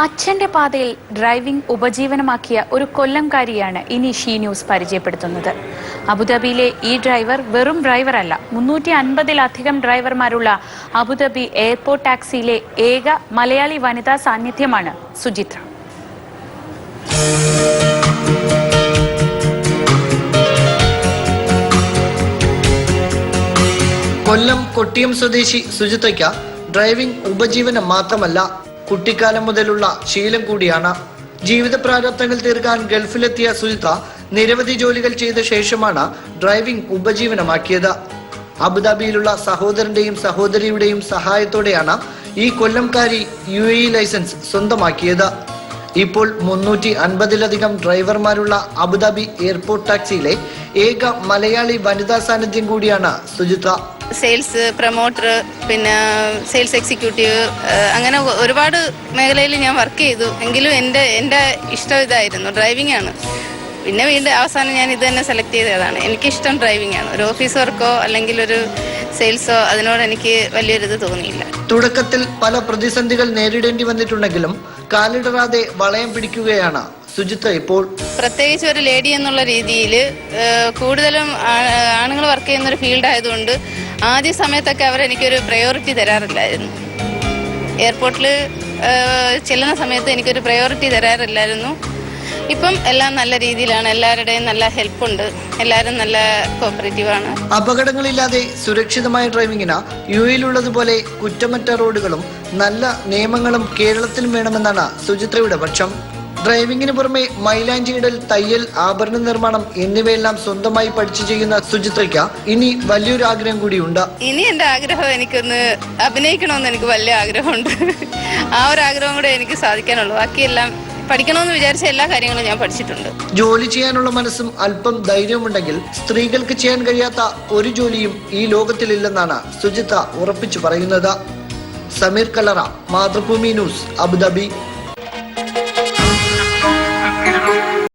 അച്ഛന്റെ പാതയിൽ ഡ്രൈവിംഗ് ഉപജീവനമാക്കിയ ഒരു കൊല്ലംകാരിയാണ് ഇനി ഷീ ന്യൂസ് പരിചയപ്പെടുത്തുന്നത്. അബുദാബിയിലെ ഈ ഡ്രൈവർ വെറും ഡ്രൈവറല്ല, 350-ലധികം ഡ്രൈവർമാരുള്ള അബുദാബി എയർപോർട്ട് ടാക്സിയിലെ ഏക മലയാളി വനിതാ സാന്നിധ്യമാണ് സുചിത്ര. കൊല്ലം കൊട്ടിയം സ്വദേശി സുചിത്രയ്ക്ക് ഡ്രൈവിംഗ് ഉപജീവനം മാത്രമല്ല, കുട്ടിക്കാലം മുതലുള്ള ശീലം കൂടിയാണ്. ജീവിത പ്രാരാബ്ധങ്ങൾ തീർക്കാൻ ഗൾഫിലെത്തിയ സുചിത്ര നിരവധി ജോലികൾ ചെയ്ത ശേഷമാണ് ഡ്രൈവിംഗ് ഉപജീവനമാക്കിയത്. അബുദാബിയിലുള്ള സഹോദരന്റെയും സഹോദരിയുടെയും സഹായത്തോടെയാണ് ഈ കൊല്ലംകാരി UAE ലൈസൻസ് സ്വന്തമാക്കിയത്. ഇപ്പോൾ 350-ലധികം ഡ്രൈവർമാരുള്ള അബുദാബി എയർപോർട്ട് ടാക്സിയിലെ ഏക മലയാളി വനിതാ സാന്നിധ്യം കൂടിയാണ് സുചിത്ര. സെയിൽസ് പ്രൊമോട്ടർ, പിന്നെ സെയിൽസ് എക്സിക്യൂട്ടീവ്, അങ്ങനെ ഒരുപാട് മേഖലയിൽ ഞാൻ വർക്ക് ചെയ്തു. എങ്കിലും എൻ്റെ ഇഷ്ടം ഇതായിരുന്നു, ഡ്രൈവിംഗ് ആണ്. പിന്നെ വീണ്ടും അവസാനം ഞാൻ ഇത് തന്നെ സെലക്ട് ചെയ്തതാണ്. എനിക്കിഷ്ടം ഡ്രൈവിംഗ് ആണ്. ഒരു ഓഫീസ് വർക്കോ അല്ലെങ്കിൽ ഒരു സെയിൽസോ അതിനോട് എനിക്ക് വലിയൊരിത് തോന്നിയില്ല. തുടക്കത്തിൽ പല പ്രതിസന്ധികൾ നേരിടേണ്ടി വന്നിട്ടുണ്ടെങ്കിലും കാലിടറാതെ വളയം പിടിക്കുകയാണ് സുചിത്ര ഇപ്പോൾ. പ്രത്യേകിച്ച് ഒരു ലേഡി എന്നുള്ള രീതിയിൽ കൂടുതലും ആണുങ്ങൾ വർക്ക് ചെയ്യുന്ന ഒരു ഫീൽഡ് ആയതുകൊണ്ട് ആദ്യ സമയത്തൊക്കെ അവരെനിക്കൊരു പ്രയോറിറ്റി തരാറില്ലായിരുന്നു. എയർപോർട്ടിൽ ചെല്ലുന്ന സമയത്ത് എനിക്കൊരു പ്രയോറിറ്റി തരാറില്ലായിരുന്നു. ഇപ്പം എല്ലാം നല്ല രീതിയിലാണ്, എല്ലാവരുടെയും നല്ല ഹെൽപ്പുണ്ട്, എല്ലാവരും നല്ല കോപ്പറേറ്റീവാണ്. അപകടങ്ങളില്ലാതെ സുരക്ഷിതമായ ഡ്രൈവിംഗിന് UAE-യിലുള്ളതുപോലെ കുറ്റമറ്റ റോഡുകളും നല്ല നിയമങ്ങളും കേരളത്തിലും വേണമെന്നാണ് സുചിത്രയുടെ പക്ഷം. ഡ്രൈവിംഗിന് പുറമെ മൈലാഞ്ചിയിടൽ, തയ്യൽ, ആഭരണ നിർമ്മാണം എന്നിവയെല്ലാം സ്വന്തമായി പഠിച്ചു ചെയ്യുന്ന സുചിത്രയ്ക്ക് ഇനി വലിയൊരു ആഗ്രഹം കൂടിയുണ്ട്. ഇനി എന്റെ ആഗ്രഹം എനിക്കൊന്ന് അഭിനയിക്കണമെന്ന് എനിക്ക് വലിയ ആഗ്രഹമുണ്ട്. ആ ഒരു ആഗ്രഹം കൂടെ എനിക്ക് സാധിക്കാനുള്ളൂ. ബാക്കിയെല്ലാം പഠിക്കണമെന്ന് വിചാരിച്ച എല്ലാ കാര്യങ്ങളും ഞാൻ പഠിച്ചിട്ടുണ്ട്. ജോലി ചെയ്യാനുള്ള മനസ്സും അല്പം ധൈര്യമുണ്ടെങ്കിൽ സ്ത്രീകൾക്ക് ചെയ്യാൻ കഴിയാത്ത ഒരു ജോലിയും ഈ ലോകത്തിലില്ലെന്നാണ് സുചിത്ര ഉറപ്പിച്ചു പറയുന്നത്. സമീർ കല്ലറ, മാതൃഭൂമി ന്യൂസ്, അബുദാബി.